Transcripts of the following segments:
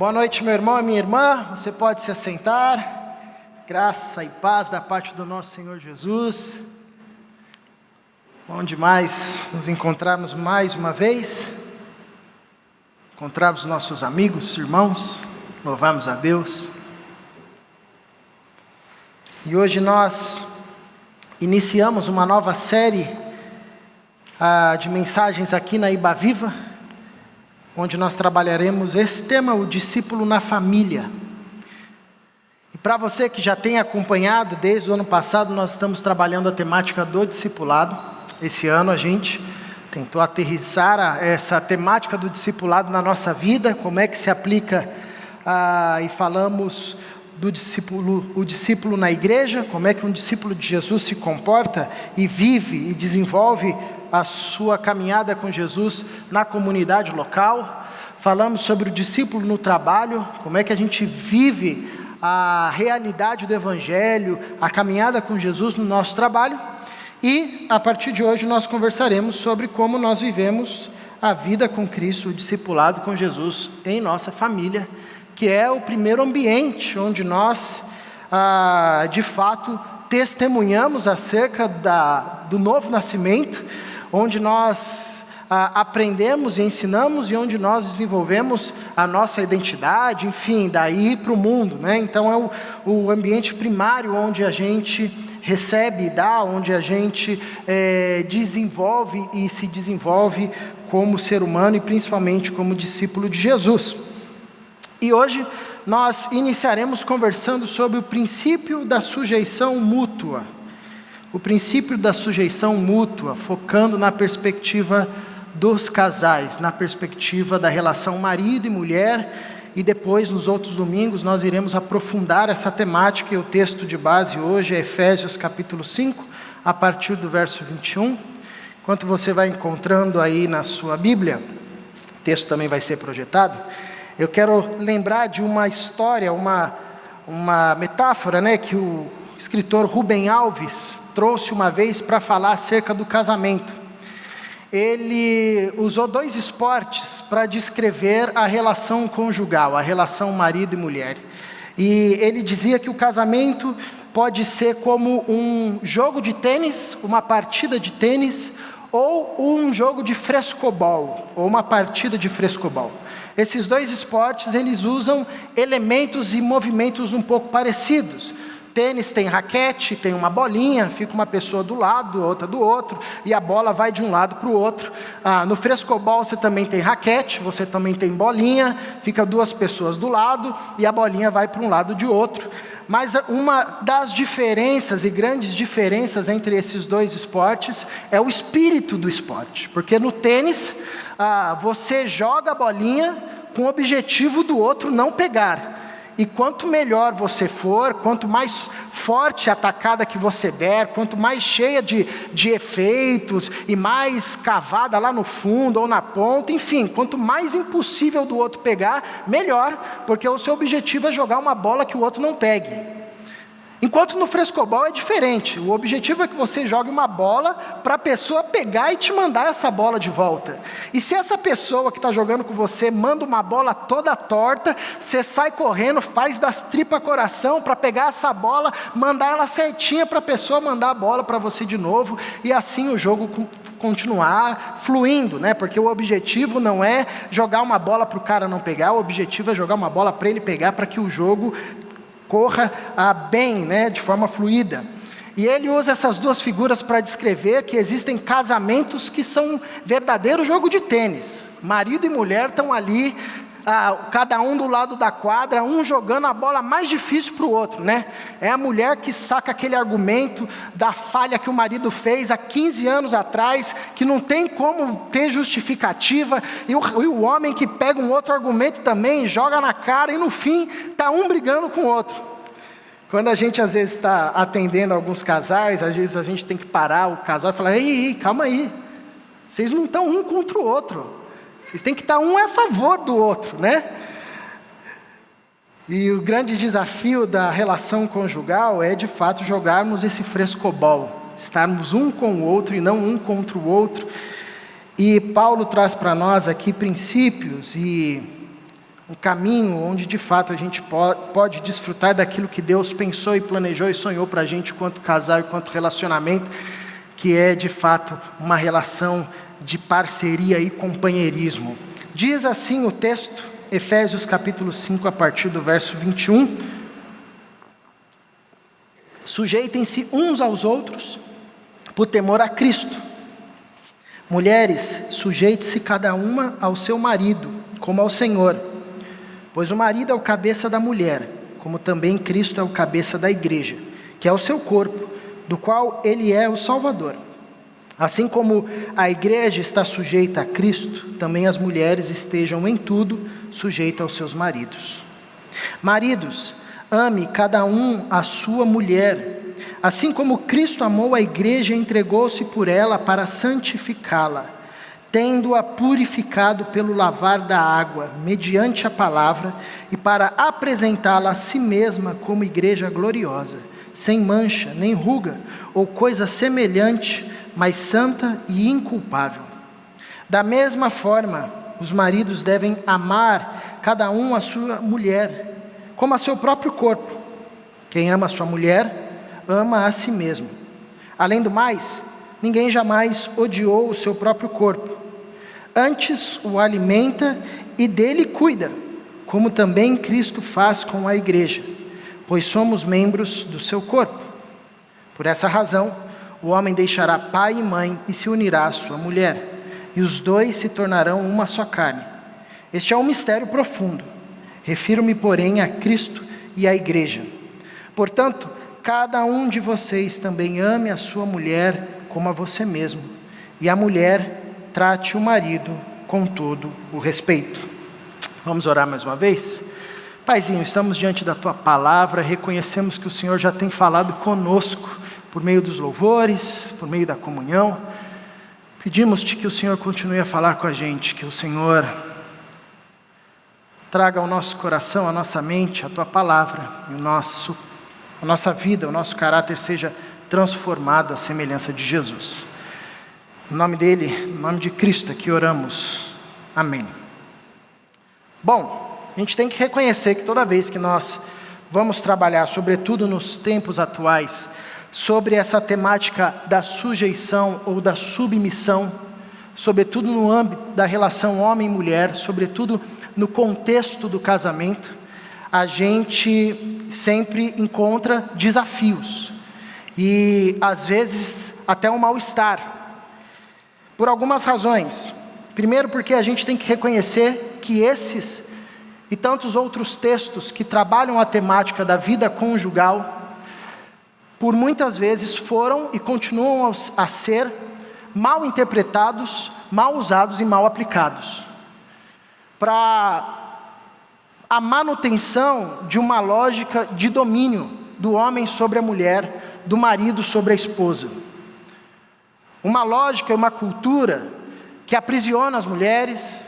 Boa noite, meu irmão e minha irmã. Você pode se assentar. Graça e paz da parte do nosso Senhor Jesus. Bom demais nos encontrarmos mais uma vez. Encontrarmos nossos amigos, irmãos. Louvamos a Deus. E hoje nós iniciamos uma nova série de mensagens aqui na Iba Viva, onde nós trabalharemos esse tema, o discípulo na família. E para você que já tem acompanhado, desde o ano passado nós estamos trabalhando a temática do discipulado. Esse ano a gente tentou aterrissar essa temática do discipulado na nossa vida, como é que se aplica, e falamos do discípulo, o discípulo na igreja, como é que um discípulo de Jesus se comporta e vive e desenvolve a sua caminhada com Jesus na comunidade local. Falamos sobre o discípulo no trabalho, como é que a gente vive a realidade do Evangelho, a caminhada com Jesus no nosso trabalho. E a partir de hoje nós conversaremos sobre como nós vivemos a vida com Cristo, o discipulado com Jesus em nossa família, que é o primeiro ambiente onde nós, de fato, testemunhamos acerca do novo nascimento, onde nós aprendemos e ensinamos e onde nós desenvolvemos a nossa identidade, enfim, daí para o mundo, né? Então é o ambiente primário onde a gente recebe e dá, onde a gente desenvolve e se desenvolve como ser humano e principalmente como discípulo de Jesus. E hoje nós iniciaremos conversando sobre o princípio da sujeição mútua. O princípio da sujeição mútua, focando na perspectiva dos casais, na perspectiva da relação marido e mulher. E depois, nos outros domingos, nós iremos aprofundar essa temática. E o texto de base hoje é Efésios capítulo 5, a partir do verso 21. Enquanto você vai encontrando aí na sua Bíblia, o texto também vai ser projetado. Eu quero lembrar de uma história, uma metáfora, né, que o escritor Rubem Alves trouxe uma vez para falar acerca do casamento. Ele usou 2 esportes para descrever a relação conjugal, a relação marido e mulher. E ele dizia que o casamento pode ser como um jogo de tênis, uma partida de tênis, ou um jogo de frescobol, ou uma partida de frescobol. Esses 2 esportes, eles usam elementos e movimentos um pouco parecidos. Tênis tem raquete, tem uma bolinha, fica uma pessoa do lado, outra do outro, e a bola vai de um lado para o outro. No frescobol você também tem raquete, você também tem bolinha, fica 2 pessoas do lado, e a bolinha vai para um lado de outro. Mas uma das diferenças e grandes diferenças entre esses 2 esportes é o espírito do esporte. Porque no tênis, você joga a bolinha com o objetivo do outro não pegar. E quanto melhor você for, quanto mais forte a atacada que você der, quanto mais cheia de efeitos e mais cavada lá no fundo ou na ponta, enfim, quanto mais impossível do outro pegar, melhor, porque o seu objetivo é jogar uma bola que o outro não pegue. Enquanto no frescobol é diferente, o objetivo é que você jogue uma bola para a pessoa pegar e te mandar essa bola de volta. E se essa pessoa que está jogando com você manda uma bola toda torta, você sai correndo, faz das tripas coração para pegar essa bola, mandar ela certinha para a pessoa mandar a bola para você de novo, e assim o jogo continuar fluindo, né? Porque o objetivo não é jogar uma bola para o cara não pegar, o objetivo é jogar uma bola para ele pegar, para que o jogo corra bem, né, de forma fluida. E ele usa essas 2 figuras para descrever que existem casamentos que são verdadeiro jogo de tênis. Marido e mulher estão ali, cada um do lado da quadra, um jogando a bola mais difícil para o outro, né? É a mulher que saca aquele argumento da falha que o marido fez há 15 anos atrás, que não tem como ter justificativa, e o homem que pega um outro argumento também, joga na cara, e no fim está um brigando com o outro. Quando a gente às vezes está atendendo alguns casais, às vezes a gente tem que parar o casal e falar: ei, calma aí, vocês não estão um contra o outro. Vocês têm que estar um a favor do outro, né? E o grande desafio da relação conjugal é, de fato, jogarmos esse frescobol. Estarmos um com o outro e não um contra o outro. E Paulo traz para nós aqui princípios e um caminho onde de fato a gente pode desfrutar daquilo que Deus pensou e planejou e sonhou para a gente quanto casal e quanto relacionamento, que é de fato uma relação de parceria e companheirismo. Diz assim o texto, Efésios capítulo 5, a partir do verso 21. Sujeitem-se uns aos outros por temor a Cristo. Mulheres, sujeite-se cada uma ao seu marido, como ao Senhor. Pois o marido é o cabeça da mulher, como também Cristo é o cabeça da igreja, que é o seu corpo, do qual ele é o Salvador. Assim como a igreja está sujeita a Cristo, também as mulheres estejam em tudo sujeitas aos seus maridos. Maridos, ame cada um a sua mulher, assim como Cristo amou a igreja e entregou-se por ela para santificá-la, tendo-a purificado pelo lavar da água, mediante a palavra, e para apresentá-la a si mesma como igreja gloriosa, sem mancha, nem ruga, ou coisa semelhante, mas santa e inculpável. Da mesma forma, os maridos devem amar cada um a sua mulher, como a seu próprio corpo. Quem ama a sua mulher, ama a si mesmo. Além do mais, ninguém jamais odiou o seu próprio corpo. Antes o alimenta e dele cuida, como também Cristo faz com a igreja, pois somos membros do seu corpo. Por essa razão, o homem deixará pai e mãe e se unirá à sua mulher, e os dois se tornarão uma só carne. Este é um mistério profundo. Refiro-me, porém, a Cristo e à igreja. Portanto, cada um de vocês também ame a sua mulher como a você mesmo, e a mulher trate o marido com todo o respeito. Vamos orar mais uma vez? Paizinho, estamos diante da Tua palavra, reconhecemos que o Senhor já tem falado conosco, por meio dos louvores, por meio da comunhão. Pedimos-te que o Senhor continue a falar com a gente, que o Senhor traga ao nosso coração, à nossa mente, a Tua palavra, e a nossa vida, o nosso caráter seja transformado à semelhança de Jesus. Em nome dele, em nome de Cristo, aqui oramos. Amém. Bom, a gente tem que reconhecer que toda vez que nós vamos trabalhar, sobretudo nos tempos atuais, sobre essa temática da sujeição ou da submissão, sobretudo no âmbito da relação homem-mulher, sobretudo no contexto do casamento, a gente sempre encontra desafios e às vezes até um mal-estar, por algumas razões. Primeiro, porque a gente tem que reconhecer que esses e tantos outros textos que trabalham a temática da vida conjugal, por muitas vezes foram e continuam a ser mal interpretados, mal usados e mal aplicados, para a manutenção de uma lógica de domínio do homem sobre a mulher, do marido sobre a esposa. Uma lógica e uma cultura que aprisiona as mulheres,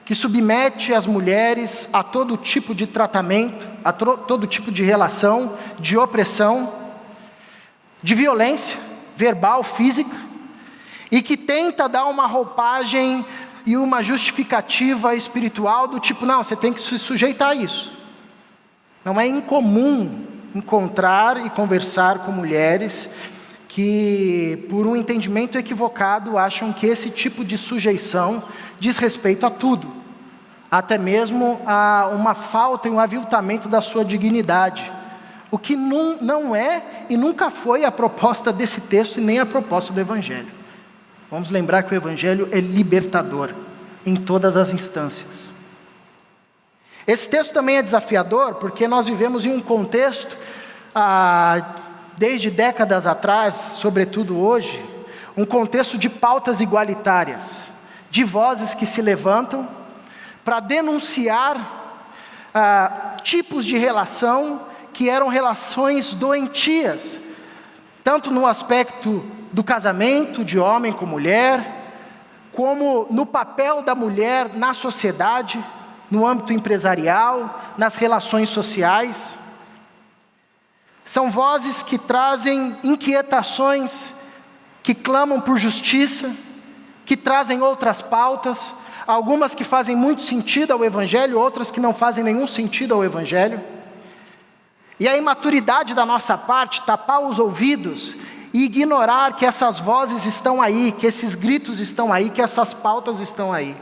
que submete as mulheres a todo tipo de tratamento, a todo tipo de relação, de opressão, de violência verbal, física, e que tenta dar uma roupagem e uma justificativa espiritual do tipo, não, você tem que se sujeitar a isso. Não é incomum encontrar e conversar com mulheres que, por um entendimento equivocado, acham que esse tipo de sujeição diz respeito a tudo, até mesmo a uma falta e um aviltamento da sua dignidade. O que não é e nunca foi a proposta desse texto e nem a proposta do Evangelho. Vamos lembrar que o Evangelho é libertador em todas as instâncias. Esse texto também é desafiador porque nós vivemos em um contexto, desde décadas atrás, sobretudo hoje, um contexto de pautas igualitárias, de vozes que se levantam para denunciar tipos de relação que eram relações doentias, tanto no aspecto do casamento, de homem com mulher, como no papel da mulher na sociedade, no âmbito empresarial, nas relações sociais. São vozes que trazem inquietações, que clamam por justiça, que trazem outras pautas, algumas que fazem muito sentido ao Evangelho, outras que não fazem nenhum sentido ao Evangelho. E a imaturidade da nossa parte, tapar os ouvidos e ignorar que essas vozes estão aí, que esses gritos estão aí, que essas pautas estão aí.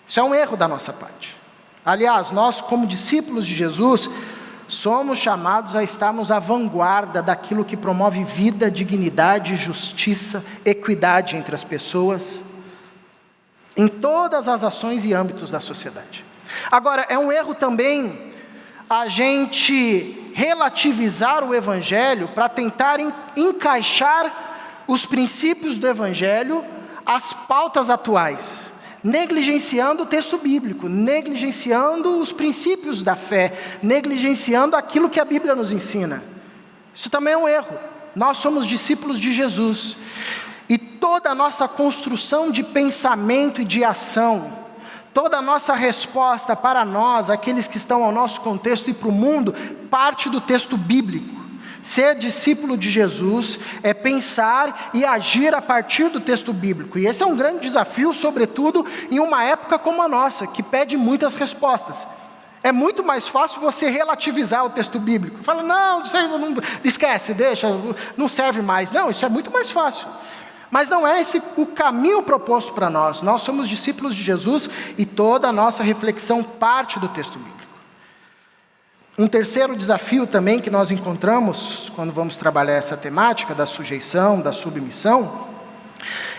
Isso é um erro da nossa parte. Aliás, nós como discípulos de Jesus, somos chamados a estarmos à vanguarda daquilo que promove vida, dignidade, justiça, equidade entre as pessoas, em todas as ações e âmbitos da sociedade. Agora, é um erro também a gente relativizar o Evangelho para tentar encaixar os princípios do Evangelho às pautas atuais, negligenciando o texto bíblico, negligenciando os princípios da fé, negligenciando aquilo que a Bíblia nos ensina. Isso também é um erro. Nós somos discípulos de Jesus, e toda a nossa construção de pensamento e de ação, toda a nossa resposta para nós, aqueles que estão ao nosso contexto e para o mundo, parte do texto bíblico. Ser discípulo de Jesus é pensar e agir a partir do texto bíblico. E esse é um grande desafio, sobretudo em uma época como a nossa, que pede muitas respostas. É muito mais fácil você relativizar o texto bíblico. Fala, não, esquece, deixa, não serve mais. Não, isso é muito mais fácil. Mas não é esse o caminho proposto para nós. Nós somos discípulos de Jesus e toda a nossa reflexão parte do texto bíblico. Um terceiro desafio também que nós encontramos quando vamos trabalhar essa temática da sujeição, da submissão,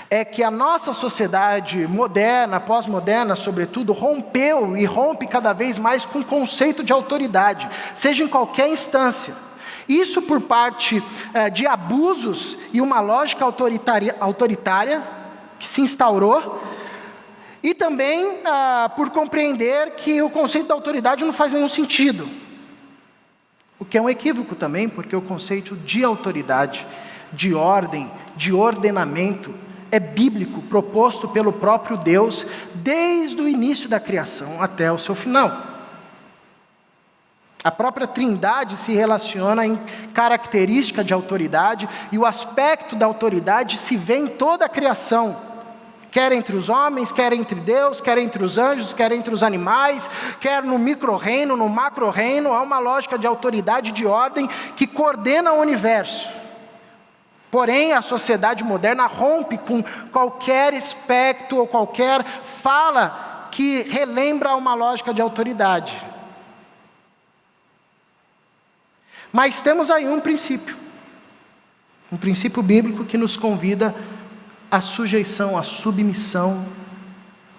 é que a nossa sociedade moderna, pós-moderna sobretudo, rompeu e rompe cada vez mais com o conceito de autoridade, seja em qualquer instância. Isso por parte de abusos e uma lógica autoritária que se instaurou, e também por compreender que o conceito da autoridade não faz nenhum sentido. O que é um equívoco também, porque o conceito de autoridade, de ordem, de ordenamento, é bíblico, proposto pelo próprio Deus, desde o início da criação até o seu final. A própria Trindade se relaciona em característica de autoridade, e o aspecto da autoridade se vê em toda a criação, quer entre os homens, quer entre Deus, quer entre os anjos, quer entre os animais, quer no micro-reino, no macro-reino. Há uma lógica de autoridade, de ordem, que coordena o universo. Porém, a sociedade moderna rompe com qualquer aspecto ou qualquer fala que relembra uma lógica de autoridade. Mas temos aí um princípio bíblico que nos convida à sujeição, à submissão,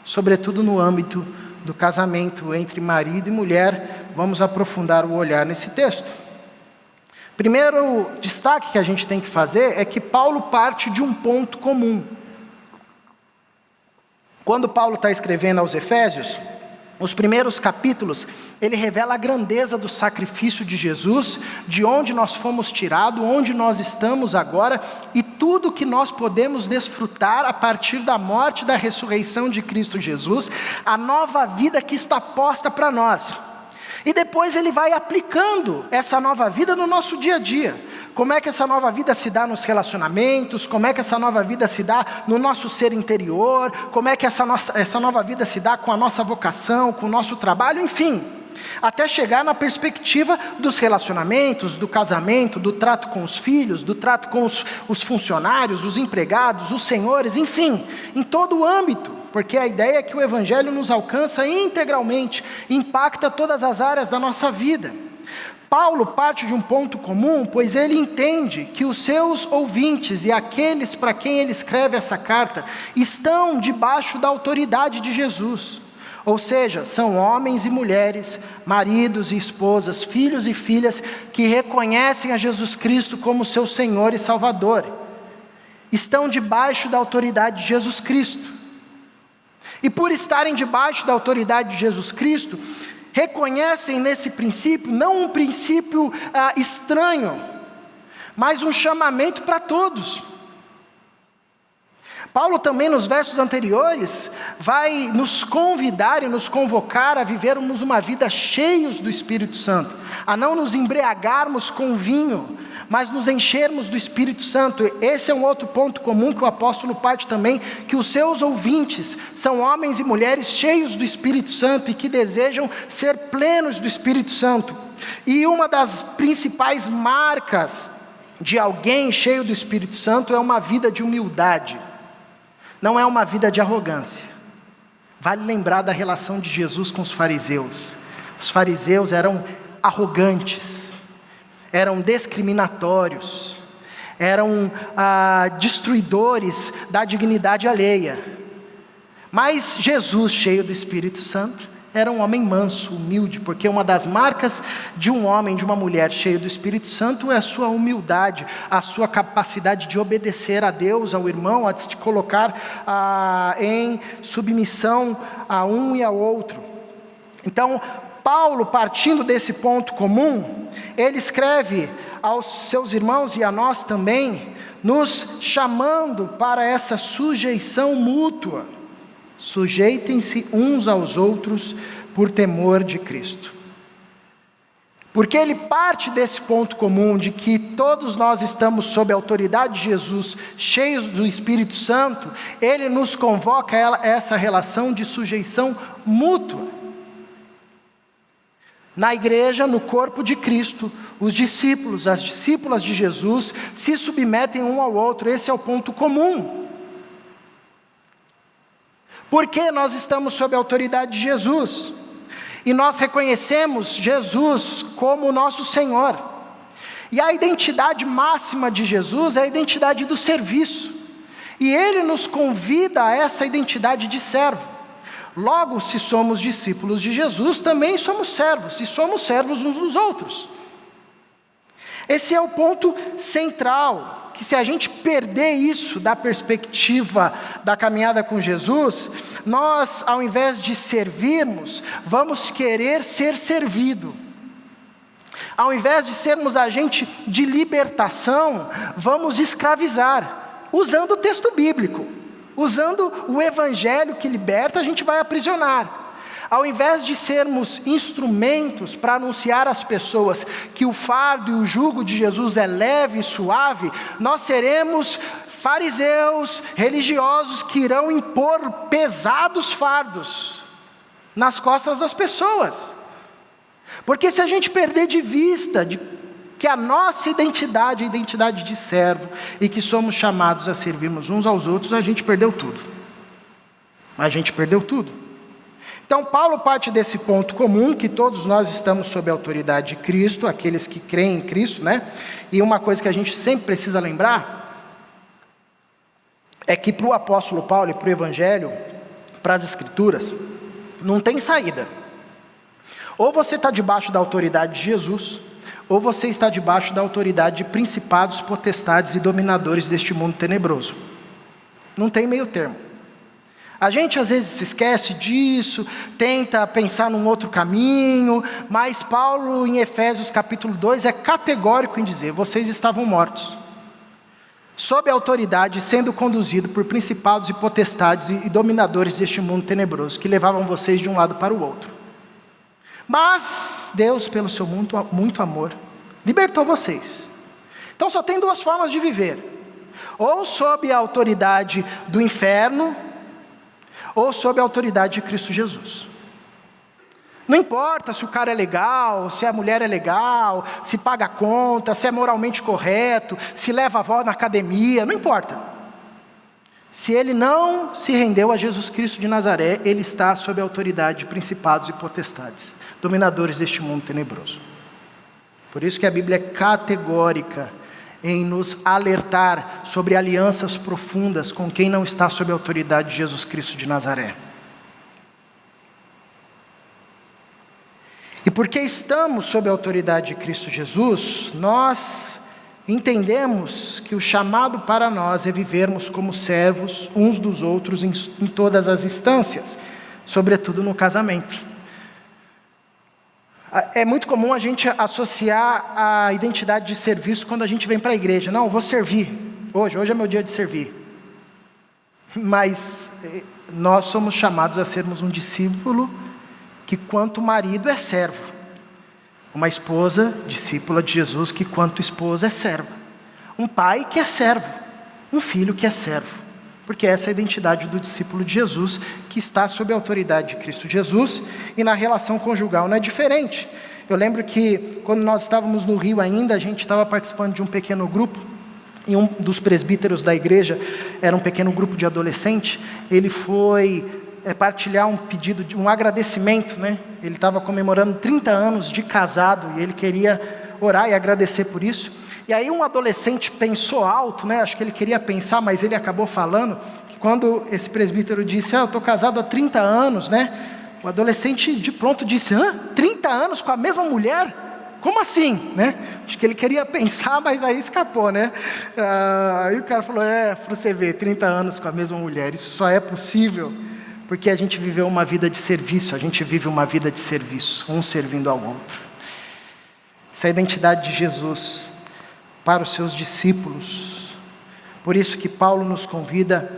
sobretudo no âmbito do casamento entre marido e mulher. Vamos aprofundar o olhar nesse texto. Primeiro destaque que a gente tem que fazer é que Paulo parte de um ponto comum. Quando Paulo está escrevendo aos Efésios, os primeiros capítulos, ele revela a grandeza do sacrifício de Jesus, de onde nós fomos tirados, onde nós estamos agora, e tudo que nós podemos desfrutar a partir da morte e da ressurreição de Cristo Jesus, a nova vida que está posta para nós. E depois ele vai aplicando essa nova vida no nosso dia a dia. Como é que essa nova vida se dá nos relacionamentos, como é que essa nova vida se dá no nosso ser interior, como é que essa nova vida se dá com a nossa vocação, com o nosso trabalho, enfim. Até chegar na perspectiva dos relacionamentos, do casamento, do trato com os filhos, do trato com os funcionários, os empregados, os senhores, enfim, em todo o âmbito, porque a ideia é que o Evangelho nos alcança integralmente, impacta todas as áreas da nossa vida. Paulo parte de um ponto comum, pois ele entende que os seus ouvintes e aqueles para quem ele escreve essa carta estão debaixo da autoridade de Jesus. Ou seja, são homens e mulheres, maridos e esposas, filhos e filhas que reconhecem a Jesus Cristo como seu Senhor e Salvador. Estão debaixo da autoridade de Jesus Cristo. E por estarem debaixo da autoridade de Jesus Cristo, reconhecem nesse princípio, não um princípio estranho, mas um chamamento para todos. Paulo também nos versos anteriores vai nos convidar e nos convocar a vivermos uma vida cheios do Espírito Santo, a não nos embriagarmos com vinho, mas nos enchermos do Espírito Santo. Esse é um outro ponto comum que o apóstolo parte também, que os seus ouvintes são homens e mulheres cheios do Espírito Santo e que desejam ser plenos do Espírito Santo. E uma das principais marcas de alguém cheio do Espírito Santo é uma vida de humildade. Não é uma vida de arrogância. Vale lembrar da relação de Jesus com os fariseus. Os fariseus eram arrogantes, eram discriminatórios, eram destruidores da dignidade alheia. Mas Jesus, cheio do Espírito Santo, era um homem manso, humilde, porque uma das marcas de um homem, de uma mulher cheio do Espírito Santo é a sua humildade, a sua capacidade de obedecer a Deus, ao irmão, a se colocar em submissão a um e ao outro. Então, Paulo, partindo desse ponto comum, ele escreve aos seus irmãos e a nós também, nos chamando para essa sujeição mútua. Sujeitem-se uns aos outros por temor de Cristo. Porque ele parte desse ponto comum de que todos nós estamos sob a autoridade de Jesus, cheios do Espírito Santo, ele nos convoca a essa relação de sujeição mútua. Na igreja, no corpo de Cristo, os discípulos, as discípulas de Jesus se submetem um ao outro. Esse é o ponto comum. Porque nós estamos sob a autoridade de Jesus, e nós reconhecemos Jesus como o nosso Senhor, e a identidade máxima de Jesus é a identidade do serviço, e Ele nos convida a essa identidade de servo. Logo, se somos discípulos de Jesus, também somos servos, e somos servos uns dos outros. Esse é o ponto central, que se a gente perder isso da perspectiva da caminhada com Jesus, nós, ao invés de servirmos, vamos querer ser servido. Ao invés de sermos agente de libertação, vamos escravizar, usando o texto bíblico, usando o evangelho que liberta, a gente vai aprisionar. Ao invés de sermos instrumentos para anunciar às pessoas que o fardo e o jugo de Jesus é leve e suave, nós seremos fariseus religiosos que irão impor pesados fardos nas costas das pessoas. Porque se a gente perder de vista que a nossa identidade é a identidade de servo e que somos chamados a servirmos uns aos outros, a gente perdeu tudo. A gente perdeu tudo. Então, Paulo parte desse ponto comum, que todos nós estamos sob a autoridade de Cristo, aqueles que creem em Cristo, né? E uma coisa que a gente sempre precisa lembrar, é que para o apóstolo Paulo e para o Evangelho, para as Escrituras, não tem saída. Ou você está debaixo da autoridade de Jesus, ou você está debaixo da autoridade de principados, potestades e dominadores deste mundo tenebroso. Não tem meio termo. A gente às vezes se esquece disso, tenta pensar num outro caminho, mas Paulo em Efésios capítulo 2 é categórico em dizer: vocês estavam mortos, sob a autoridade, sendo conduzido por principados e potestades e dominadores deste mundo tenebroso, que levavam vocês de um lado para o outro. Mas Deus, pelo seu muito amor, libertou vocês. Então só tem duas formas de viver: ou sob a autoridade do inferno, ou sob a autoridade de Cristo Jesus. Não importa se o cara é legal, se a mulher é legal, se paga a conta, se é moralmente correto, se leva a avó na academia, não importa. Se ele não se rendeu a Jesus Cristo de Nazaré, ele está sob a autoridade de principados e potestades, dominadores deste mundo tenebroso. Por isso que a Bíblia é categórica em nos alertar sobre alianças profundas com quem não está sob a autoridade de Jesus Cristo de Nazaré. E porque estamos sob a autoridade de Cristo Jesus, nós entendemos que o chamado para nós é vivermos como servos uns dos outros em todas as instâncias, sobretudo no casamento. É muito comum a gente associar a identidade de serviço quando a gente vem para a igreja. Não, eu vou servir. Hoje é meu dia de servir. Mas nós somos chamados a sermos um discípulo que, quanto marido, é servo. Uma esposa, discípula de Jesus, que, quanto esposa, é serva. Um pai que é servo. Um filho que é servo. Porque essa é a identidade do discípulo de Jesus, que está sob a autoridade de Cristo Jesus, e na relação conjugal não é diferente. Eu lembro que, quando nós estávamos no Rio ainda, a gente estava participando de um pequeno grupo, e um dos presbíteros da igreja, era um pequeno grupo de adolescente, ele foi partilhar um pedido, um agradecimento, né? Ele estava comemorando 30 anos de casado, e ele queria orar e agradecer por isso. E aí um adolescente pensou alto, né? Acho que ele queria pensar, mas ele acabou falando, que quando esse presbítero disse, eu estou casado há 30 anos, né? O adolescente de pronto disse, 30 anos com a mesma mulher? Como assim, né? Acho que ele queria pensar, mas aí escapou, né? Aí o cara falou, para você ver, 30 anos com a mesma mulher, isso só é possível porque a gente viveu uma vida de serviço, a gente vive uma vida de serviço, um servindo ao outro. Essa é a identidade de Jesus para os seus discípulos. Por isso que Paulo nos convida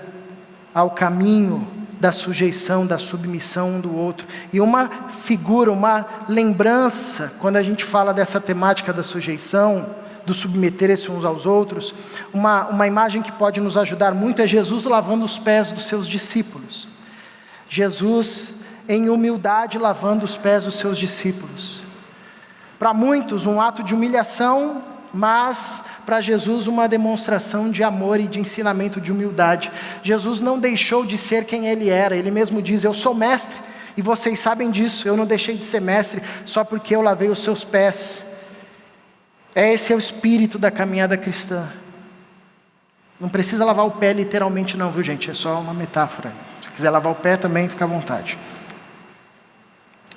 ao caminho da sujeição, da submissão um do outro. E uma figura, uma lembrança, quando a gente fala dessa temática da sujeição, do submeter-se uns aos outros, uma imagem que pode nos ajudar muito é Jesus lavando os pés dos seus discípulos. Jesus, em humildade, lavando os pés dos seus discípulos. Para muitos, um ato de humilhação, mas para Jesus uma demonstração de amor e de ensinamento de humildade. Jesus não deixou de ser quem ele era, ele mesmo diz, eu sou mestre, e vocês sabem disso, eu não deixei de ser mestre, só porque eu lavei os seus pés. Esse é o espírito da caminhada cristã. Não precisa lavar o pé literalmente não, viu gente, é só uma metáfora. Se quiser lavar o pé também, fica à vontade.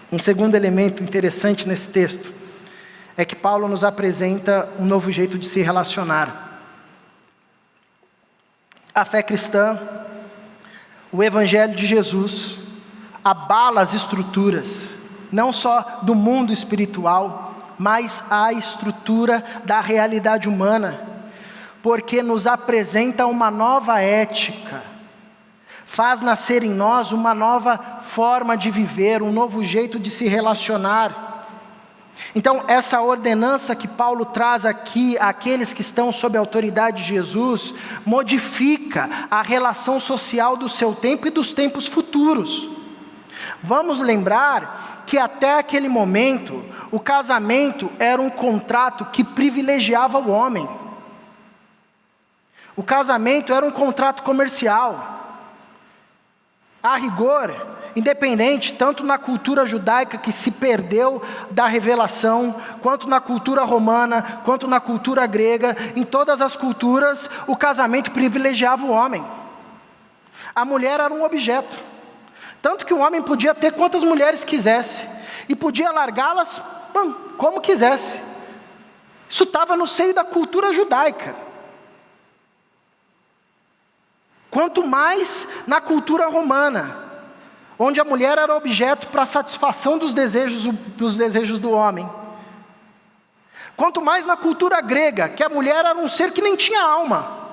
Um segundo elemento interessante nesse texto, é que Paulo nos apresenta um novo jeito de se relacionar. A fé cristã, o Evangelho de Jesus, abala as estruturas, não só do mundo espiritual, mas a estrutura da realidade humana, porque nos apresenta uma nova ética, faz nascer em nós uma nova forma de viver, um novo jeito de se relacionar. Então, essa ordenança que Paulo traz aqui àqueles que estão sob a autoridade de Jesus, modifica a relação social do seu tempo e dos tempos futuros. Vamos lembrar que até aquele momento, o casamento era um contrato que privilegiava o homem. O casamento era um contrato comercial. A rigor, independente, tanto na cultura judaica que se perdeu da revelação, quanto na cultura romana, quanto na cultura grega, em todas as culturas, o casamento privilegiava o homem. A mulher era um objeto. Tanto que o homem podia ter quantas mulheres quisesse, e podia largá-las como quisesse. Isso estava no seio da cultura judaica. Quanto mais na cultura romana, onde a mulher era objeto para a satisfação dos desejos do homem. Quanto mais na cultura grega, que a mulher era um ser que nem tinha alma.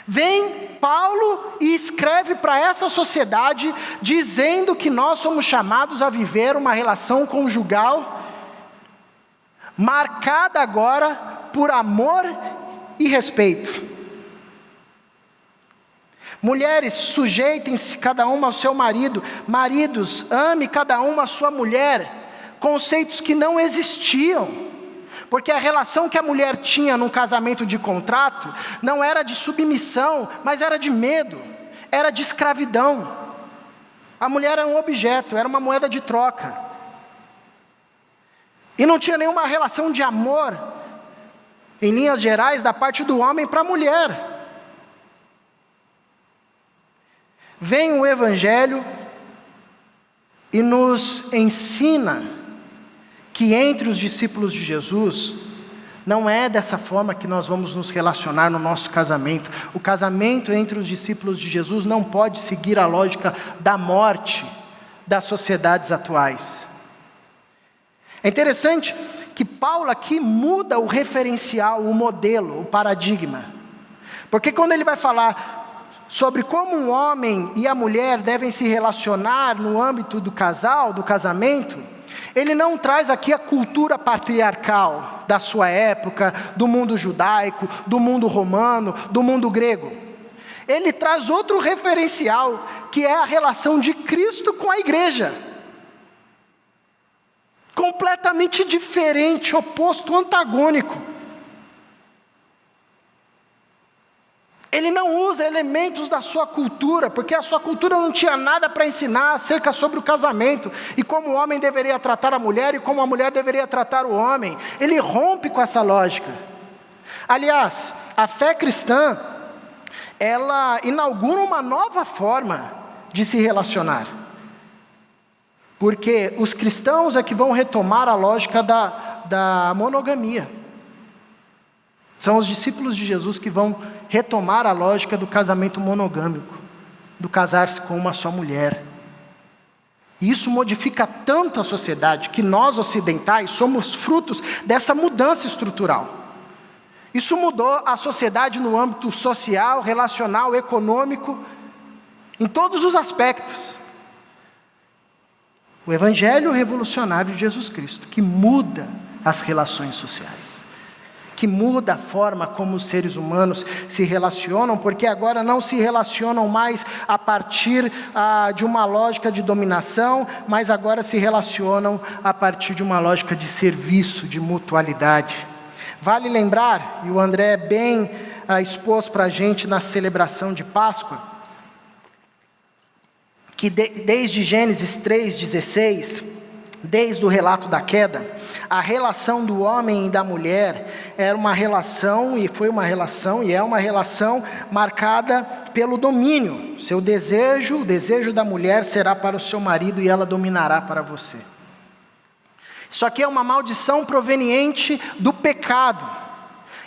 Vem Paulo e escreve para essa sociedade, dizendo que nós somos chamados a viver uma relação conjugal, marcada agora por amor e respeito. Mulheres, sujeitem-se cada uma ao seu marido. Maridos, ame cada uma a sua mulher. Conceitos que não existiam. Porque a relação que a mulher tinha num casamento de contrato não era de submissão, mas era de medo, era de escravidão. A mulher era um objeto, era uma moeda de troca. E não tinha nenhuma relação de amor, em linhas gerais, da parte do homem para a mulher. Vem o Evangelho e nos ensina que entre os discípulos de Jesus, não é dessa forma que nós vamos nos relacionar no nosso casamento. O casamento entre os discípulos de Jesus não pode seguir a lógica da morte das sociedades atuais. É interessante que Paulo aqui muda o referencial, o modelo, o paradigma. Porque quando ele vai falar sobre como um homem e a mulher devem se relacionar no âmbito do casal, do casamento, ele não traz aqui a cultura patriarcal da sua época, do mundo judaico, do mundo romano, do mundo grego. Ele traz outro referencial, que é a relação de Cristo com a igreja. Completamente diferente, oposto, antagônico. Ele não usa elementos da sua cultura, porque a sua cultura não tinha nada para ensinar acerca sobre o casamento, e como o homem deveria tratar a mulher, e como a mulher deveria tratar o homem. Ele rompe com essa lógica. Aliás, a fé cristã, ela inaugura uma nova forma de se relacionar. Porque os cristãos é que vão retomar a lógica da monogamia. São os discípulos de Jesus que vão retomar a lógica do casamento monogâmico, do casar-se com uma só mulher. E isso modifica tanto a sociedade, que nós ocidentais somos frutos dessa mudança estrutural. Isso mudou a sociedade no âmbito social, relacional, econômico, em todos os aspectos. O Evangelho revolucionário de Jesus Cristo, que muda as relações sociais, que muda a forma como os seres humanos se relacionam, porque agora não se relacionam mais a partir de uma lógica de dominação, mas agora se relacionam a partir de uma lógica de serviço, de mutualidade. Vale lembrar, e o André bem expôs para a gente na celebração de Páscoa, que desde Gênesis 3,16, desde o relato da queda, a relação do homem e da mulher era uma relação, e foi uma relação, e é uma relação marcada pelo domínio. Seu desejo, o desejo da mulher será para o seu marido e ela dominará para você. Isso aqui é uma maldição proveniente do pecado,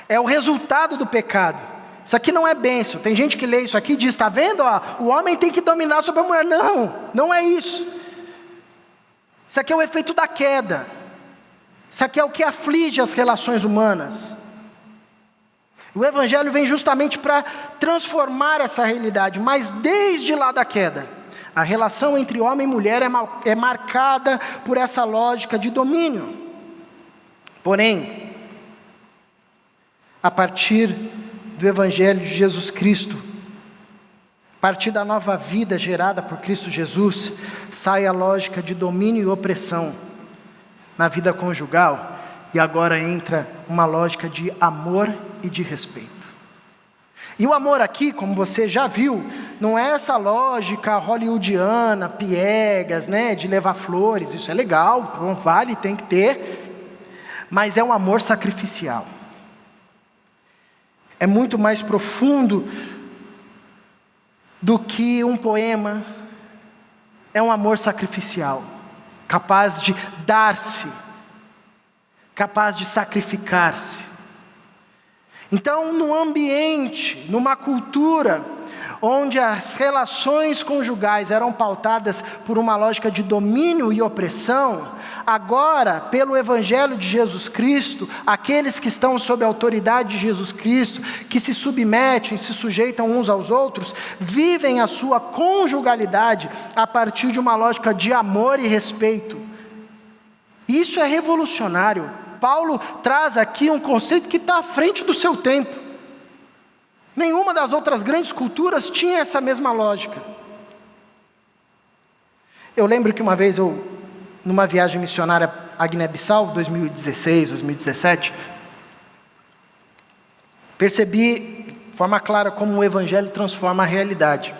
é o resultado do pecado. Isso aqui não é bênção. Tem gente que lê isso aqui e diz, está vendo? O homem tem que dominar sobre a mulher. Não, não é isso. Isso aqui é o efeito da queda. Isso aqui é o que aflige as relações humanas. O Evangelho vem justamente para transformar essa realidade, mas desde lá da queda, a relação entre homem e mulher é marcada por essa lógica de domínio. Porém, a partir do Evangelho de Jesus Cristo, a partir da nova vida gerada por Cristo Jesus, sai a lógica de domínio e opressão na vida conjugal, e agora entra uma lógica de amor e de respeito. E o amor aqui, como você já viu, não é essa lógica hollywoodiana, piegas, né, de levar flores. Isso é legal, vale, tem que ter, mas é um amor sacrificial. É muito mais profundo do que um poema. É um amor sacrificial, capaz de dar-se, capaz de sacrificar-se. Então, num ambiente, numa cultura, onde as relações conjugais eram pautadas por uma lógica de domínio e opressão, agora, pelo Evangelho de Jesus Cristo, aqueles que estão sob a autoridade de Jesus Cristo, que se submetem, se sujeitam uns aos outros, vivem a sua conjugalidade a partir de uma lógica de amor e respeito. Isso é revolucionário. Paulo traz aqui um conceito que está à frente do seu tempo. Nenhuma das outras grandes culturas tinha essa mesma lógica. Eu lembro que uma vez numa viagem missionária à Guiné-Bissau, 2016, 2017, percebi de forma clara como o Evangelho transforma a realidade.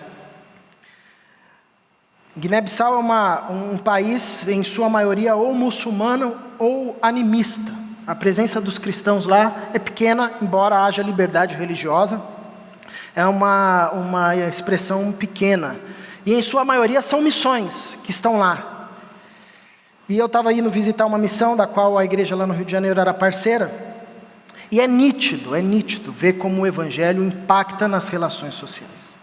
Guiné-Bissau é um país, em sua maioria, ou muçulmano ou animista. A presença dos cristãos lá é pequena, embora haja liberdade religiosa. É uma expressão pequena. E em sua maioria são missões que estão lá. E eu estava indo visitar uma missão da qual a igreja lá no Rio de Janeiro era parceira. E é nítido ver como o Evangelho impacta nas relações sociais.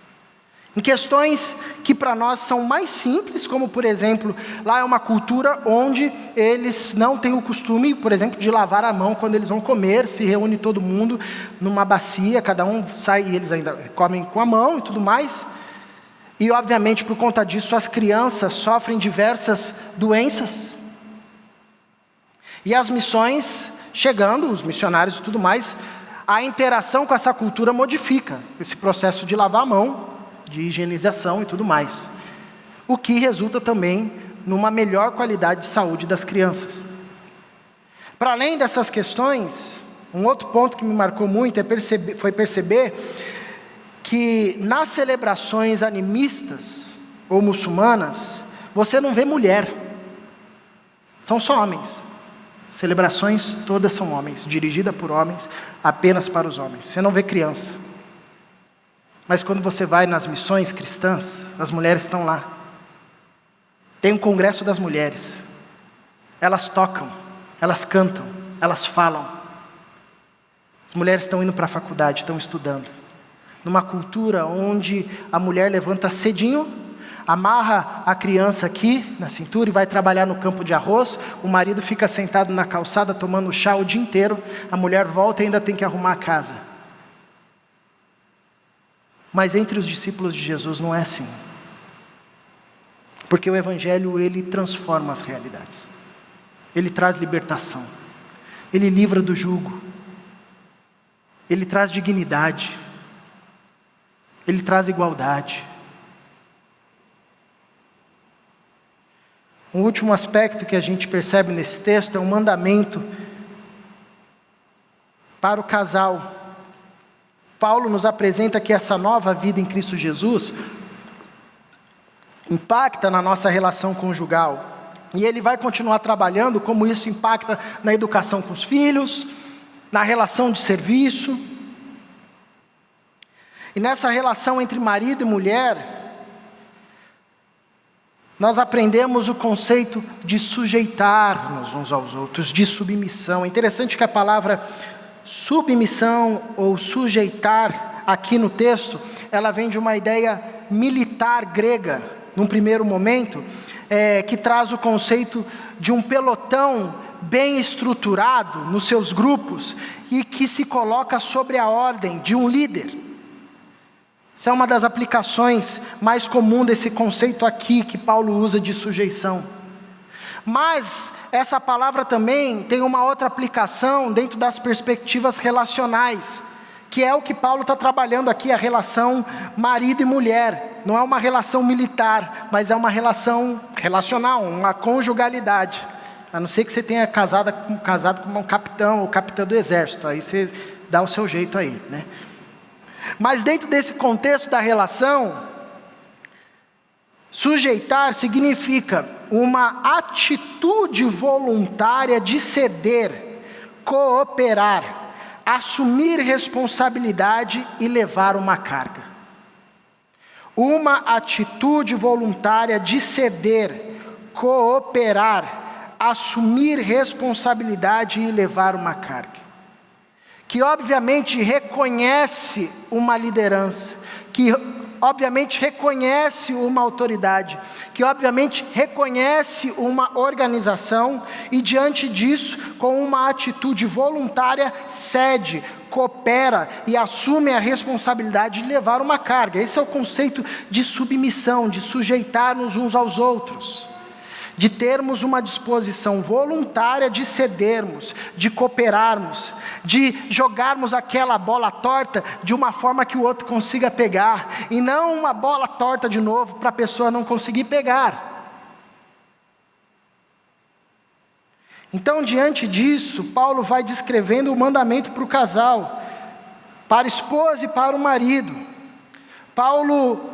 Em questões que para nós são mais simples, como por exemplo, lá é uma cultura onde eles não têm o costume, por exemplo, de lavar a mão quando eles vão comer, se reúne todo mundo numa bacia, cada um sai e eles ainda comem com a mão e tudo mais. E obviamente por conta disso as crianças sofrem diversas doenças. E as missões chegando, os missionários e tudo mais, a interação com essa cultura modifica esse processo de lavar a mão, de higienização e tudo mais, o que resulta também numa melhor qualidade de saúde das crianças. Para além dessas questões, um outro ponto que me marcou muito foi perceber que nas celebrações animistas ou muçulmanas, você não vê mulher, são só homens. Celebrações todas são homens, dirigida por homens, apenas para os homens. Você não vê criança. Mas quando você vai nas missões cristãs, as mulheres estão lá. Tem um congresso das mulheres. Elas tocam, elas cantam, elas falam. As mulheres estão indo para a faculdade, estão estudando. Numa cultura onde a mulher levanta cedinho, amarra a criança aqui na cintura e vai trabalhar no campo de arroz. O marido fica sentado na calçada tomando chá o dia inteiro. A mulher volta e ainda tem que arrumar a casa. Mas entre os discípulos de Jesus não é assim. Porque o Evangelho, ele transforma as realidades. Ele traz libertação. Ele livra do jugo. Ele traz dignidade. Ele traz igualdade. Um último aspecto que a gente percebe nesse texto é um mandamento para o casal. Paulo nos apresenta que essa nova vida em Cristo Jesus impacta na nossa relação conjugal. E ele vai continuar trabalhando como isso impacta na educação com os filhos, na relação de serviço. E nessa relação entre marido e mulher, nós aprendemos o conceito de sujeitar-nos uns aos outros, de submissão. É interessante que a palavra submissão ou sujeitar, aqui no texto, ela vem de uma ideia militar grega, num primeiro momento, que traz o conceito de um pelotão bem estruturado nos seus grupos e que se coloca sobre a ordem de um líder. Essa é uma das aplicações mais comuns desse conceito aqui que Paulo usa de sujeição. Mas essa palavra também tem uma outra aplicação dentro das perspectivas relacionais, que é o que Paulo está trabalhando aqui, a relação marido e mulher. Não é uma relação militar, mas é uma relação relacional, uma conjugalidade. A não ser que você tenha casado com um capitão ou capitã do exército, aí você dá o seu jeito aí, né? Mas dentro desse contexto da relação, sujeitar significa uma atitude voluntária de ceder, cooperar, assumir responsabilidade e levar uma carga. Uma atitude voluntária de ceder, cooperar, assumir responsabilidade e levar uma carga. Que obviamente reconhece uma liderança, que obviamente reconhece uma autoridade, que obviamente reconhece uma organização e diante disso, com uma atitude voluntária, cede, coopera e assume a responsabilidade de levar uma carga. Esse é o conceito de submissão, de sujeitar-nos uns aos outros, de termos uma disposição voluntária de cedermos, de cooperarmos, de jogarmos aquela bola torta de uma forma que o outro consiga pegar, e não uma bola torta de novo para a pessoa não conseguir pegar. Então, diante disso, Paulo vai descrevendo o mandamento para o casal, para a esposa e para o marido. Paulo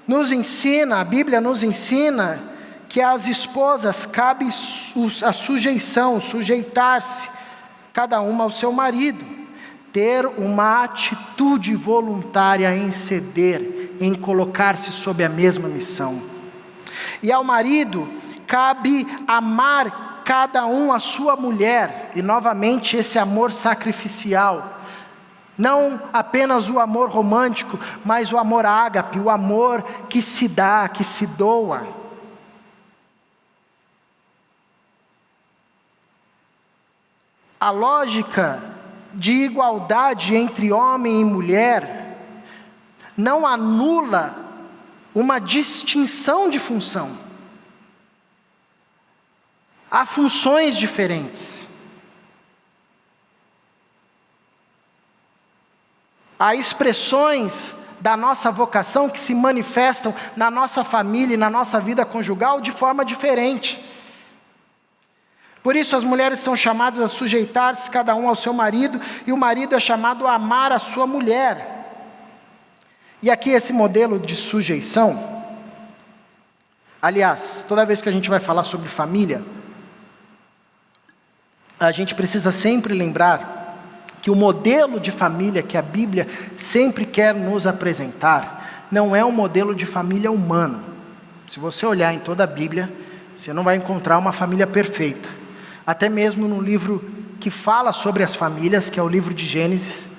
nos ensina, a Bíblia nos ensina, que às esposas cabe a sujeição, sujeitar-se, cada uma ao seu marido, ter uma atitude voluntária em ceder, em colocar-se sob a mesma missão. E ao marido cabe amar cada um a sua mulher, e novamente esse amor sacrificial, Não apenas o amor romântico, mas o amor ágape, o amor que se dá, que se doa. A lógica de igualdade entre homem e mulher não anula uma distinção de função. Há funções diferentes. Há expressões da nossa vocação que se manifestam na nossa família e na nossa vida conjugal de forma diferente. Por isso as mulheres são chamadas a sujeitar-se cada um ao seu marido, e o marido é chamado a amar a sua mulher. E aqui esse modelo de sujeição, aliás, toda vez que a gente vai falar sobre família, a gente precisa sempre lembrar que o modelo de família que a Bíblia sempre quer nos apresentar, não é um modelo de família humano. Se você olhar em toda a Bíblia, você não vai encontrar uma família perfeita. Até mesmo no livro que fala sobre as famílias, que é o livro de Gênesis,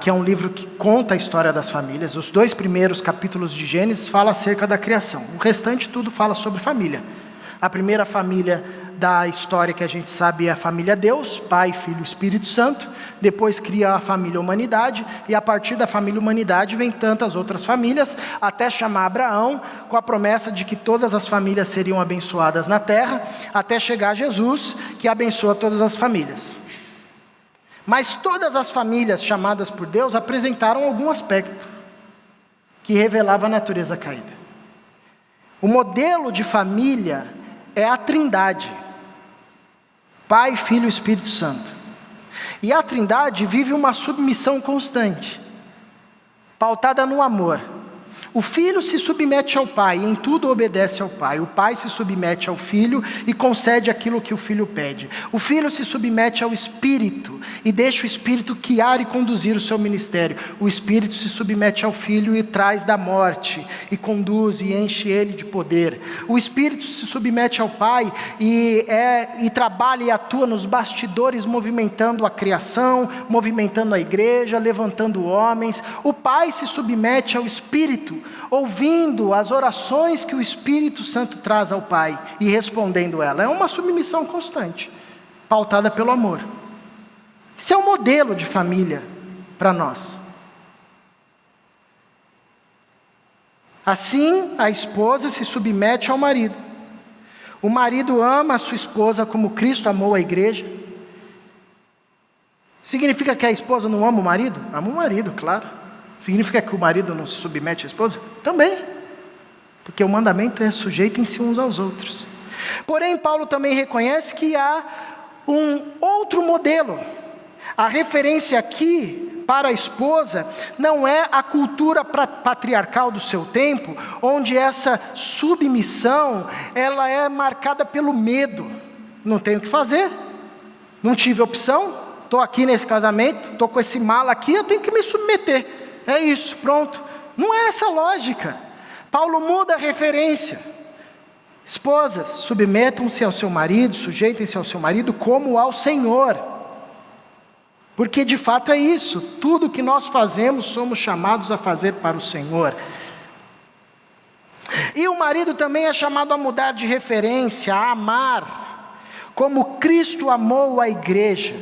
que é um livro que conta a história das famílias. Os 2 primeiros capítulos de Gênesis falam acerca da criação. O restante tudo fala sobre família. A primeira família da história que a gente sabe é a família Deus, Pai, Filho e Espírito Santo. Depois cria a família humanidade, e a partir da família humanidade vem tantas outras famílias, até chamar Abraão, com a promessa de que todas as famílias seriam abençoadas na terra, até chegar a Jesus, que abençoa todas as famílias. Mas todas as famílias chamadas por Deus apresentaram algum aspecto que revelava a natureza caída. O modelo de família é a Trindade, Pai, Filho e Espírito Santo. E a Trindade vive uma submissão constante, pautada no amor. O Filho se submete ao Pai, e em tudo obedece ao Pai. O Pai se submete ao Filho e concede aquilo que o Filho pede. O Filho se submete ao Espírito e deixa o Espírito guiar e conduzir o seu ministério. O Espírito se submete ao Filho e traz da morte, e conduz e enche ele de poder. O Espírito se submete ao Pai e trabalha e atua nos bastidores, movimentando a criação, movimentando a igreja, levantando homens. O Pai se submete ao Espírito, ouvindo as orações que o Espírito Santo traz ao Pai e respondendo ela. É uma submissão constante, pautada pelo amor. Esse é um modelo de família para nós. Assim, a esposa se submete ao marido. O marido ama a sua esposa como Cristo amou a igreja. Significa que a esposa não ama o marido? Ama o marido, claro. Significa que o marido não se submete à esposa? Também. Porque o mandamento é sujeitem-se uns aos outros. Porém, Paulo também reconhece que há um outro modelo. A referência aqui para a esposa não é a cultura patriarcal do seu tempo, onde essa submissão ela é marcada pelo medo. Não tenho o que fazer, não tive opção, estou aqui nesse casamento, estou com esse mala aqui, eu tenho que me submeter. É isso, pronto. Não é essa lógica. Paulo muda a referência. Esposas, submetam-se ao seu marido, sujeitem-se ao seu marido como ao Senhor. Porque de fato é isso. Tudo que nós fazemos, somos chamados a fazer para o Senhor. E o marido também é chamado a mudar de referência, a amar, como Cristo amou a igreja.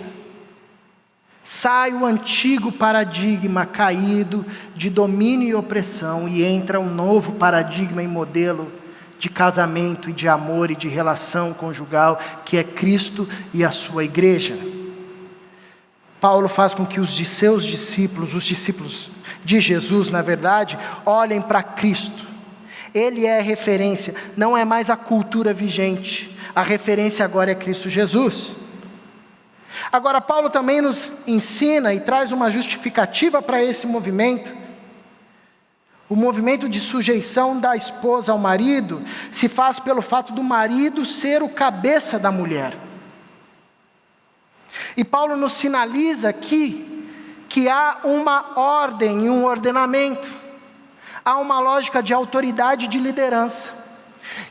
Sai o antigo paradigma caído de domínio e opressão e entra um novo paradigma e modelo de casamento e de amor e de relação conjugal, que é Cristo e a sua igreja. Paulo faz com que os seus discípulos, os discípulos de Jesus, na verdade, olhem para Cristo. Ele é a referência, não é mais a cultura vigente. A referência agora é Cristo Jesus. Agora, Paulo também nos ensina e traz uma justificativa para esse movimento. O movimento de sujeição da esposa ao marido se faz pelo fato do marido ser o cabeça da mulher. E Paulo nos sinaliza aqui que há uma ordem e um ordenamento. Há uma lógica de autoridade e de liderança,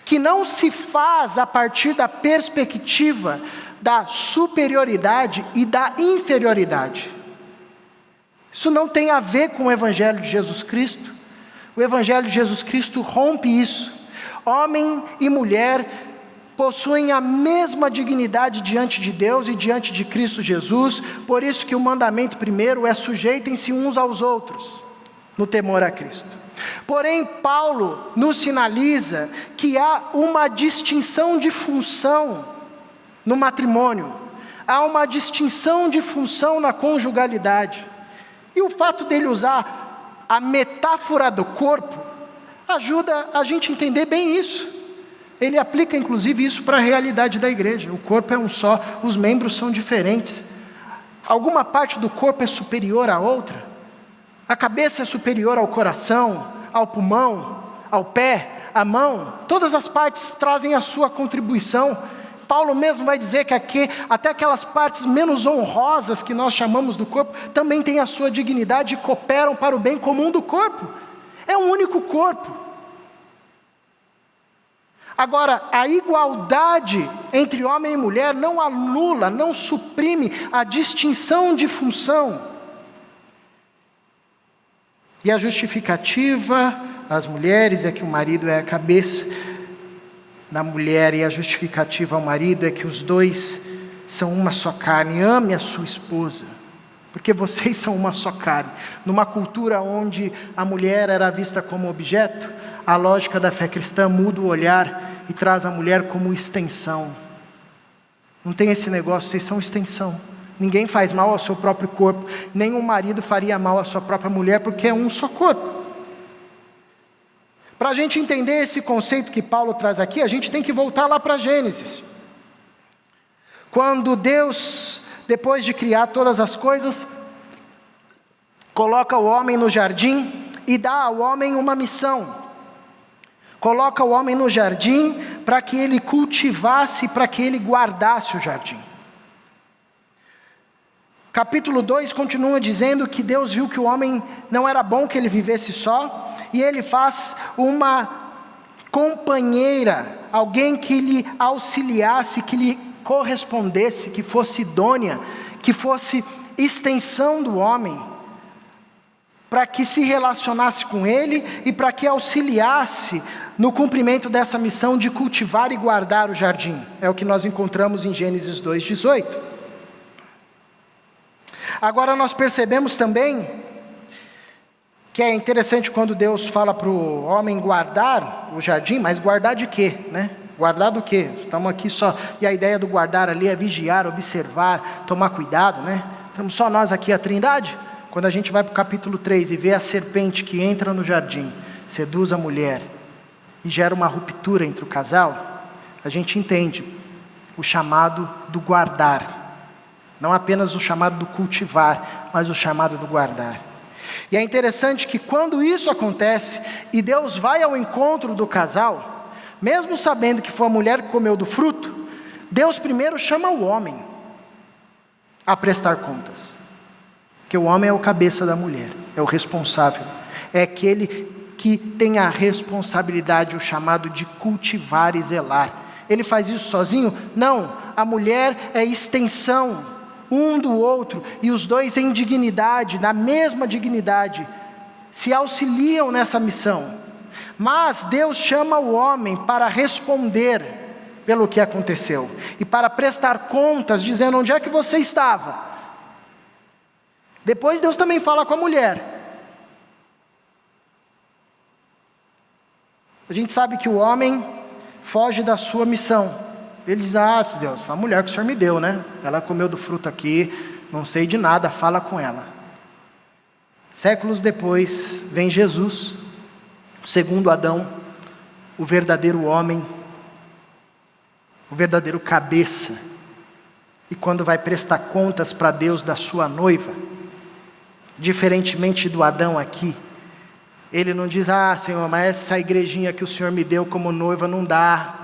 que não se faz a partir da perspectiva da superioridade e da inferioridade. Isso não tem a ver com o Evangelho de Jesus Cristo. O Evangelho de Jesus Cristo rompe isso. Homem e mulher possuem a mesma dignidade diante de Deus e diante de Cristo Jesus. Por isso que o mandamento primeiro é: sujeitem-se uns aos outros, no temor a Cristo. Porém, Paulo nos sinaliza que há uma distinção de função no matrimônio. Há uma distinção de função na conjugalidade. E o fato dele usar a metáfora do corpo ajuda a gente a entender bem isso. Ele aplica inclusive isso para a realidade da igreja. O corpo é um só, os membros são diferentes. Alguma parte do corpo é superior à outra. A cabeça é superior ao coração, ao pulmão, ao pé, à mão. Todas as partes trazem a sua contribuição. Paulo mesmo vai dizer que até aquelas partes menos honrosas que nós chamamos do corpo, também têm a sua dignidade e cooperam para o bem comum do corpo. É um único corpo. Agora, a igualdade entre homem e mulher não anula, não suprime a distinção de função. E a justificativa às mulheres é que o marido é a cabeça da mulher, e a justificativa ao marido é que os dois são uma só carne. Ame a sua esposa, porque vocês são uma só carne. Numa cultura onde a mulher era vista como objeto, a lógica da fé cristã muda o olhar e traz a mulher como extensão. Não tem esse negócio, vocês são extensão. Ninguém faz mal ao seu próprio corpo, nem um marido faria mal à sua própria mulher, porque é um só corpo. Para a gente entender esse conceito que Paulo traz aqui, a gente tem que voltar lá para Gênesis. Quando Deus, depois de criar todas as coisas, coloca o homem no jardim e dá ao homem uma missão. Coloca o homem no jardim para que ele cultivasse, para que ele guardasse o jardim. Capítulo 2 continua dizendo que Deus viu que o homem não era bom que ele vivesse só, e ele faz uma companheira, alguém que lhe auxiliasse, que lhe correspondesse, que fosse idônea, que fosse extensão do homem, para que se relacionasse com ele e para que auxiliasse no cumprimento dessa missão de cultivar e guardar o jardim. É o que nós encontramos em Gênesis 2:18. Agora nós percebemos também que é interessante quando Deus fala para o homem guardar o jardim, mas guardar de quê, né? Guardar do quê? Estamos aqui só, e a ideia do guardar ali é vigiar, observar, tomar cuidado, né? Estamos só nós aqui, a Trindade. Quando a gente vai para o capítulo 3 e vê a serpente que entra no jardim, seduz a mulher e gera uma ruptura entre o casal, a gente entende o chamado do guardar. Não apenas o chamado do cultivar, mas o chamado do guardar. E é interessante que quando isso acontece, e Deus vai ao encontro do casal, mesmo sabendo que foi a mulher que comeu do fruto, Deus primeiro chama o homem a prestar contas. Porque o homem é o cabeça da mulher, é o responsável, é aquele que tem a responsabilidade, o chamado de cultivar e zelar. Ele faz isso sozinho? Não, a mulher é extensão um do outro, e os dois em dignidade, na mesma dignidade, se auxiliam nessa missão. Mas Deus chama o homem para responder pelo que aconteceu, e para prestar contas, dizendo onde é que você estava. Depois Deus também fala com a mulher. A gente sabe que o homem foge da sua missão. Ele diz: Deus, foi a mulher que o Senhor me deu, né? Ela comeu do fruto aqui, não sei de nada, fala com ela. Séculos depois, vem Jesus, o segundo Adão, o verdadeiro homem, o verdadeiro cabeça. E quando vai prestar contas para Deus da sua noiva, diferentemente do Adão aqui, ele não diz: Senhor, mas essa igrejinha que o Senhor me deu como noiva não dá.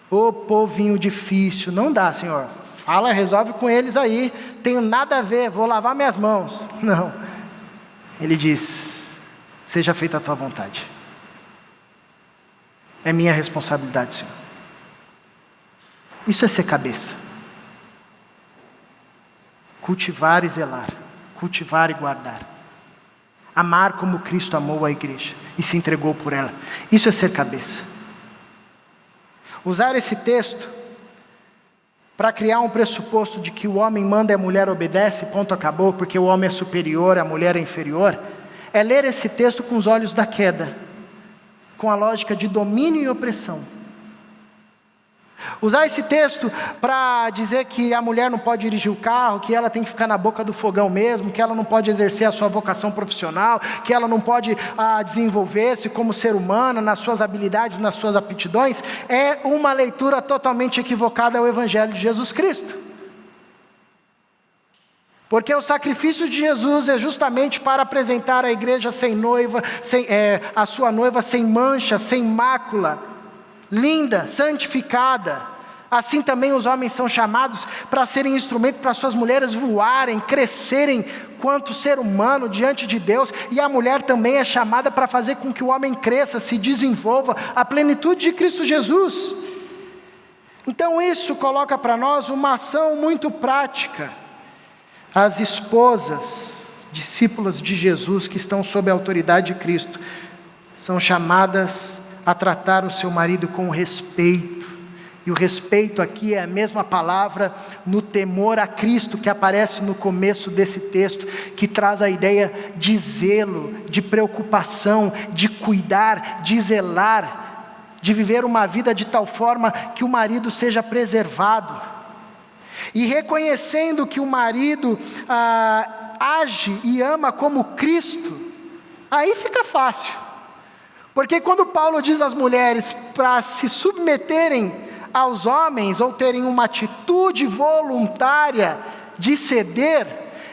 Ô povinho difícil, não dá, Senhor. Fala, resolve com eles aí, tenho nada a ver, vou lavar minhas mãos. Não. Ele diz: seja feita a tua vontade. É minha responsabilidade, Senhor. Isso é ser cabeça. Cultivar e zelar. cultivar e guardar. Amar como Cristo amou a igreja e se entregou por ela. Isso é ser cabeça. Usar esse texto para criar um pressuposto de que o homem manda e a mulher obedece, ponto, acabou, porque o homem é superior, a mulher é inferior, é ler esse texto com os olhos da queda, com a lógica de domínio e opressão. Usar esse texto para dizer que a mulher não pode dirigir o carro, que ela tem que ficar na boca do fogão mesmo, que ela não pode exercer a sua vocação profissional, que ela não pode desenvolver-se como ser humana nas suas habilidades, nas suas aptidões, é uma leitura totalmente equivocada ao Evangelho de Jesus Cristo. Porque o sacrifício de Jesus é justamente para apresentar a igreja sem noiva, a sua noiva sem mancha, sem mácula, linda, santificada. Assim também os homens são chamados para serem instrumento para suas mulheres voarem, crescerem quanto ser humano diante de Deus, e a mulher também é chamada para fazer com que o homem cresça, se desenvolva à plenitude de Cristo Jesus. Então isso coloca para nós uma ação muito prática. As esposas, discípulas de Jesus que estão sob a autoridade de Cristo, são chamadas a tratar o seu marido com respeito. E o respeito aqui é a mesma palavra no temor a Cristo que aparece no começo desse texto, que traz a ideia de zelo, de preocupação, de cuidar, de zelar, de viver uma vida de tal forma que o marido seja preservado. E reconhecendo que o marido age e ama como Cristo, aí fica fácil. Porque quando Paulo diz às mulheres para se submeterem aos homens, ou terem uma atitude voluntária de ceder,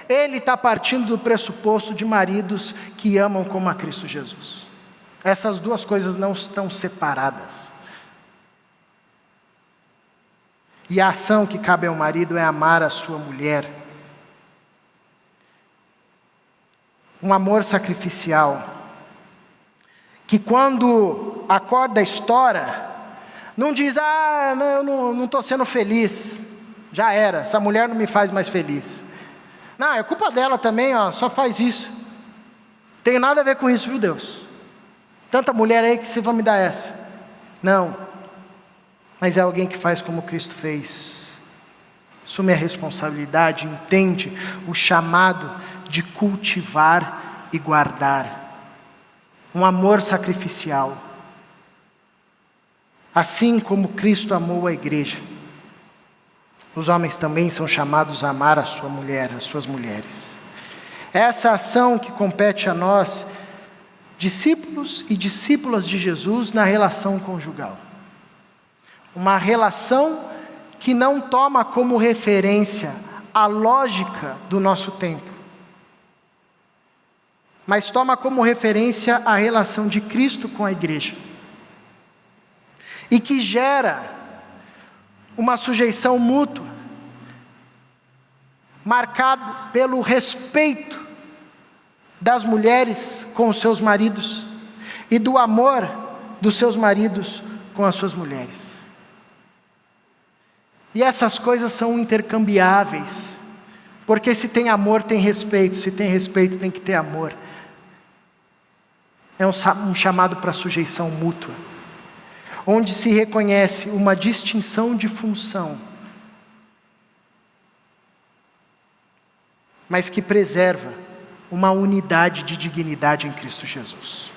ele está partindo do pressuposto de maridos que amam como a Cristo Jesus. Essas duas coisas não estão separadas. E a ação que cabe ao marido é amar a sua mulher. Um amor sacrificial, que quando a corda estoura, não diz, não, eu não estou sendo feliz, já era, essa mulher não me faz mais feliz. Não, é culpa dela também, só faz isso. Tenho nada a ver com isso, viu Deus? Tanta mulher aí que você vai me dar essa. Não, mas é alguém que faz como Cristo fez. Assume a responsabilidade, entende o chamado de cultivar e guardar. Um amor sacrificial. Assim como Cristo amou a igreja, os homens também são chamados a amar a sua mulher, as suas mulheres. Essa ação que compete a nós, discípulos e discípulas de Jesus, na relação conjugal. Uma relação que não toma como referência a lógica do nosso tempo, mas toma como referência a relação de Cristo com a igreja. E que gera uma sujeição mútua, marcado pelo respeito das mulheres com os seus maridos, e do amor dos seus maridos com as suas mulheres. E essas coisas são intercambiáveis, porque se tem amor, tem respeito, se tem respeito, tem que ter amor. É um chamado para sujeição mútua, onde se reconhece uma distinção de função, mas que preserva uma unidade de dignidade em Cristo Jesus.